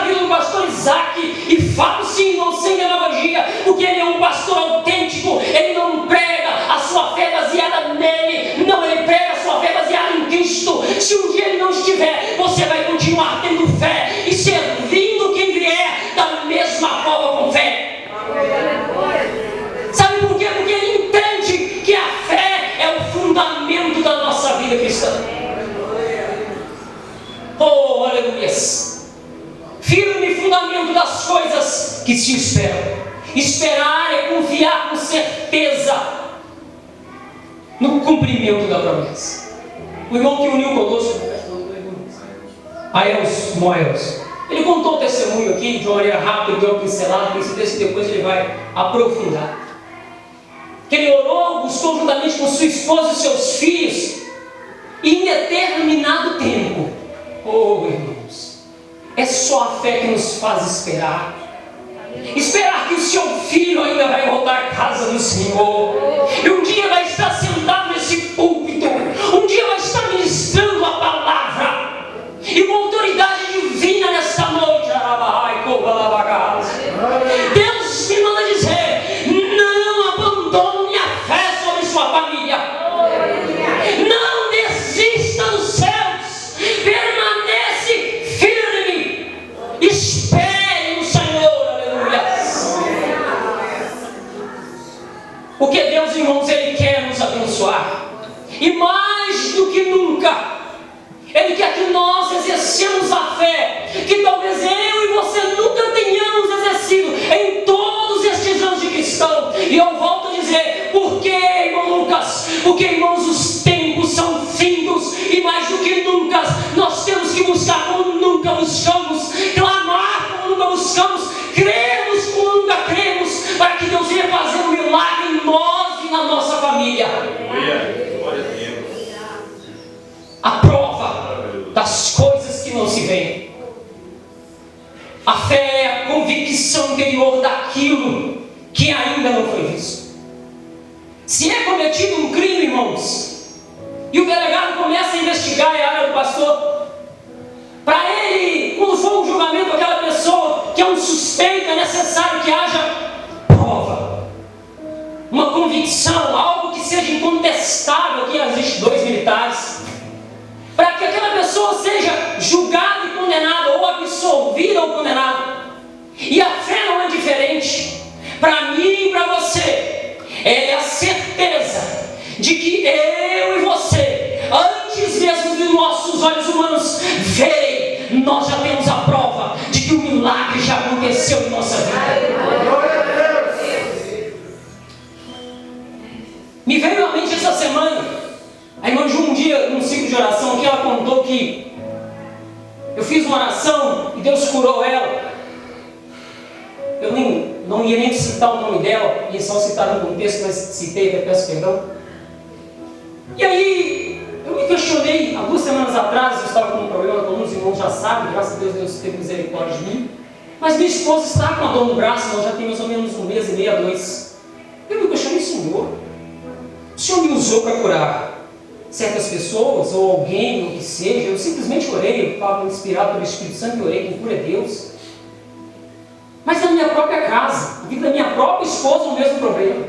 vida do pastor Isaac, e falo sim, não sem demagogia, porque ele é um pastor autêntico. Ele não prega a sua fé baseada nele, não, ele prega a sua fé baseada em Cristo. Se um dia ele não estiver, você vai continuar tendo fé e servindo quem vier da mesma forma com fé. Sabe por quê? Porque ele entende que a fé é o fundamento da nossa vida cristã. Oh, aleluia! Firme fundamento das coisas que se esperam. Esperar é confiar com certeza no cumprimento da promessa. O irmão que uniu conosco, Moels, ele contou o testemunho aqui de uma maneira rápida, deu uma pincelada, tem certeza que depois ele vai aprofundar. Que ele orou, buscou juntamente com sua esposa e seus filhos, e em determinado tempo, oh irmãos, é só a fé que nos faz esperar. Esperar que o seu filho ainda vai voltar à casa do Senhor, e um dia vai estar sentado nesse púlpito, um dia vai estar ministrando a palavra, e com autoridade divina nesta noite. Deus me manda dizer: não abandone a fé sobre sua família, não desista dos céus, permanece firme, espere no Senhor, aleluia. Porque Deus, irmãos, Ele quer nos abençoar, e mais do que nunca Ele quer que nós exercemos a fé que talvez eu e você nunca tenhamos exercido em todos estes anos de cristão. E eu volto a dizer: por que, irmão Lucas? Porque, irmãos, os tempos são findos, e mais do que nunca nós temos que buscar como nunca buscamos, clamar como nunca buscamos, cremos como nunca cremos, para que Deus venha fazer um milagre em nós e na nossa família. A prova das coisas que não se veem. A fé é a convicção interior daquilo que ainda não foi visto. Se é cometido um crime, irmãos, e o delegado começa a investigar a área do pastor, para ele, quando for um julgamento daquela pessoa que é um suspeito, é necessário que haja prova, uma convicção, algo que seja incontestável. Aqui existem 2 militares, para que aquela pessoa seja julgada e condenada, ou absolvida ou condenada. E a fé não é diferente. Para mim e para você, é a certeza de que eu e você, antes mesmo de nossos olhos humanos verem, nós já temos a prova de que o milagre já aconteceu em nossa vida. Me veio à mente essa semana, a irmã Ju, um dia, num ciclo de oração aqui, ela contou que eu fiz uma oração e Deus curou ela. Eu não ia nem citar o nome dela, ia só citar no contexto, mas citei, até peço perdão. E aí, eu me questionei, há 2 semanas atrás, eu estava com um problema, como os irmãos já sabem, graças a Deus, Deus teve misericórdia de mim. Mas minha esposa está com a dor no braço, nós já tem mais ou menos 1 mês e meio a 2. Eu me questionei: Senhor, o Senhor me usou para curar certas pessoas, ou alguém, ou que seja. Eu simplesmente orei, eu estava inspirado pelo Espírito Santo e orei: quem cura é Deus. Mas na minha própria casa, na vida da minha própria esposa, o mesmo problema.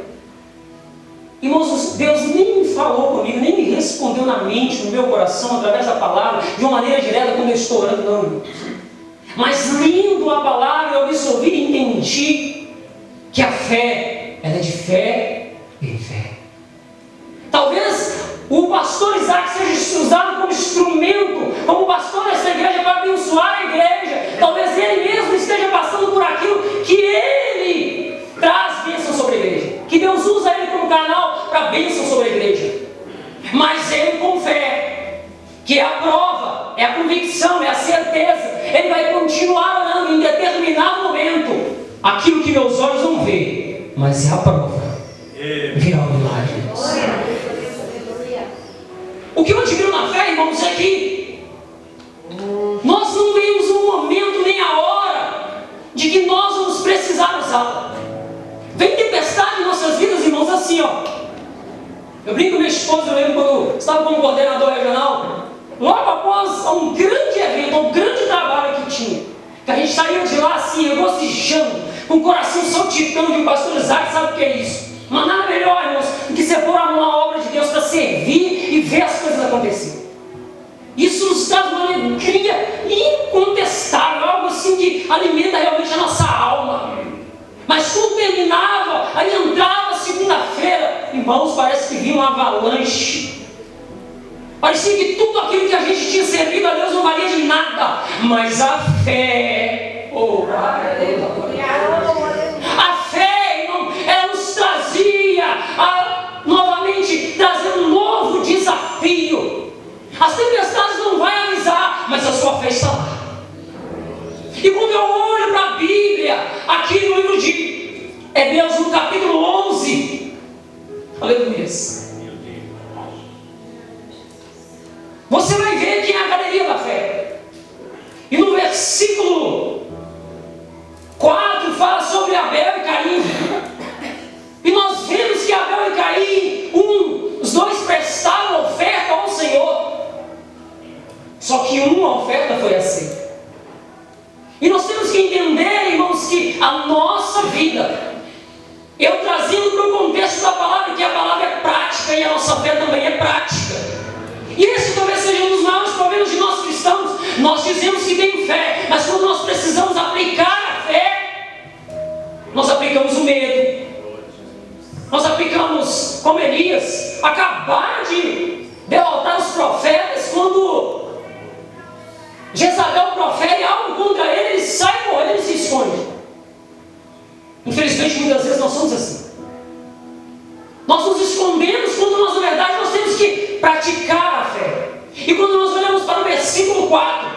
Irmãos, Deus nem me falou comigo, nem me respondeu na mente, no meu coração, através da palavra, de uma maneira direta, quando eu estou orando, não, irmãos. Mas lendo a palavra, eu absorvi e entendi que a fé, ela é de fé em fé. Talvez o pastor Isaac seja usado como instrumento, como pastor dessa igreja, para abençoar a igreja. Talvez ele mesmo esteja passando por aquilo que ele traz bênção sobre a igreja, que Deus usa ele como canal para bênção sobre a igreja. Mas ele, com fé, que é a prova, é a convicção, é a certeza, ele vai continuar orando. Em determinado momento, aquilo que meus olhos não veem, mas é a prova, virá o milagre. O que eu admiro na fé, irmãos, é que nós não vemos um momento nem a hora de que nós vamos precisar usá-la. Vem tempestade em nossas vidas, irmãos, assim, ó. Eu brinco com minha esposa, eu lembro quando estava como coordenador regional, logo após um grande evento, um grande trabalho que tinha, Que a gente saía de lá assim, regozijando, com o coração saltitando, que o pastor Isaac sabe o que é isso. Mas nada melhor, irmãos, do que você pôr a mão na obra de Deus para servir e ver as coisas acontecerem. Isso nos traz uma alegria incontestável, algo assim que alimenta realmente a nossa alma. Mas quando terminava, aí entrava segunda-feira, irmãos, parece que vinha uma avalanche. Parecia que tudo aquilo que a gente tinha servido a Deus não valia de nada. Mas a fé, a fé, irmão, ela nos trazia novamente, trazer um novo desafio. As tempestades não vão avisar, mas a sua fé está lá. E quando eu olho para a Bíblia, aqui no livro de Hebreus, no capítulo 11, aleluia, você vai ver quem é a galeria da fé. E no versículo 4 fala sobre Abel e Caim. E nós vemos que Abel e Caim, os dois prestaram oferta ao Senhor. Só que uma oferta foi aceita. E nós temos que entender, irmãos, que a nossa vida, eu trazendo para o contexto da palavra, que a palavra é prática e a nossa fé também é prática. E esse talvez seja um dos maiores problemas de nós cristãos. Nós dizemos que tem fé, mas quando nós precisamos aplicar a fé, nós aplicamos o medo. Nós aplicamos, como Elias, acabaram de derrotar os profetas. Quando Jezabel profere algo contra ele, ele sai correndo e se esconde. Infelizmente, muitas vezes nós somos assim. Nós nos escondemos quando nós, na verdade, nós temos que praticar a fé. E quando nós olhamos para o versículo 4,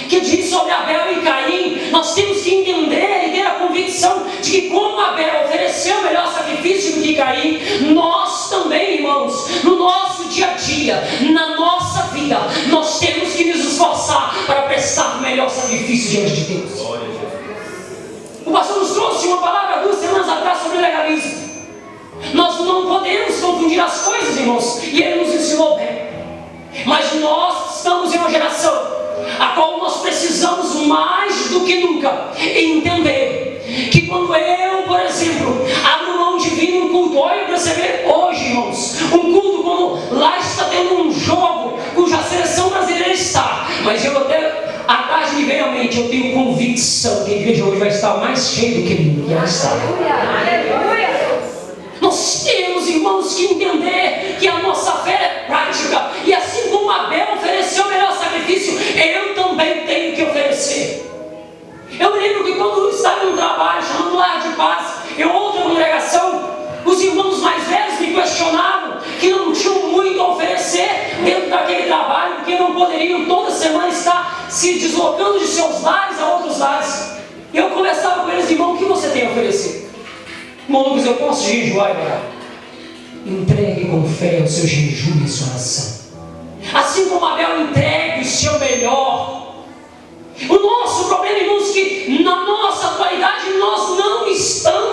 que diz sobre Abel e Caim, nós temos que entender e ter a convicção de que como Abel ofereceu o melhor sacrifício do que Caim, nós também, irmãos, no nosso dia a dia, na nossa vida, nós temos que nos esforçar para prestar o melhor sacrifício diante de Deus. O pastor nos trouxe uma palavra 2 semanas atrás sobre legalismo. Nós não podemos confundir as coisas, irmãos, e ele nos ensinou bem. Mas nós estamos em uma geração a qual nós precisamos mais do que nunca entender que quando eu, por exemplo, abro mão de vir num culto, olha para você ver hoje, irmãos, um culto como lá está tendo um jogo cuja seleção brasileira está, mas eu até à tarde me veio à mente, eu tenho convicção que a igreja hoje vai estar mais cheia do que ela está. Nós temos, irmãos, que entender que a nossa fé é prática. E assim como Abel ofereceu o melhor sacrifício, eu também tenho que oferecer. Eu me lembro que quando eu estava no trabalho, chamando Lar de Paz, em outra congregação, os irmãos mais velhos me questionavam que não tinham muito a oferecer dentro daquele trabalho, porque não poderiam toda semana estar se deslocando de seus lares a outros lares. E eu conversava com eles, irmão, o que você tem a oferecer? Irmão Lucas, eu posso jejuar e orar? Entregue com fé o seu jejum e sua oração. Assim como Abel entregue o seu melhor. O nosso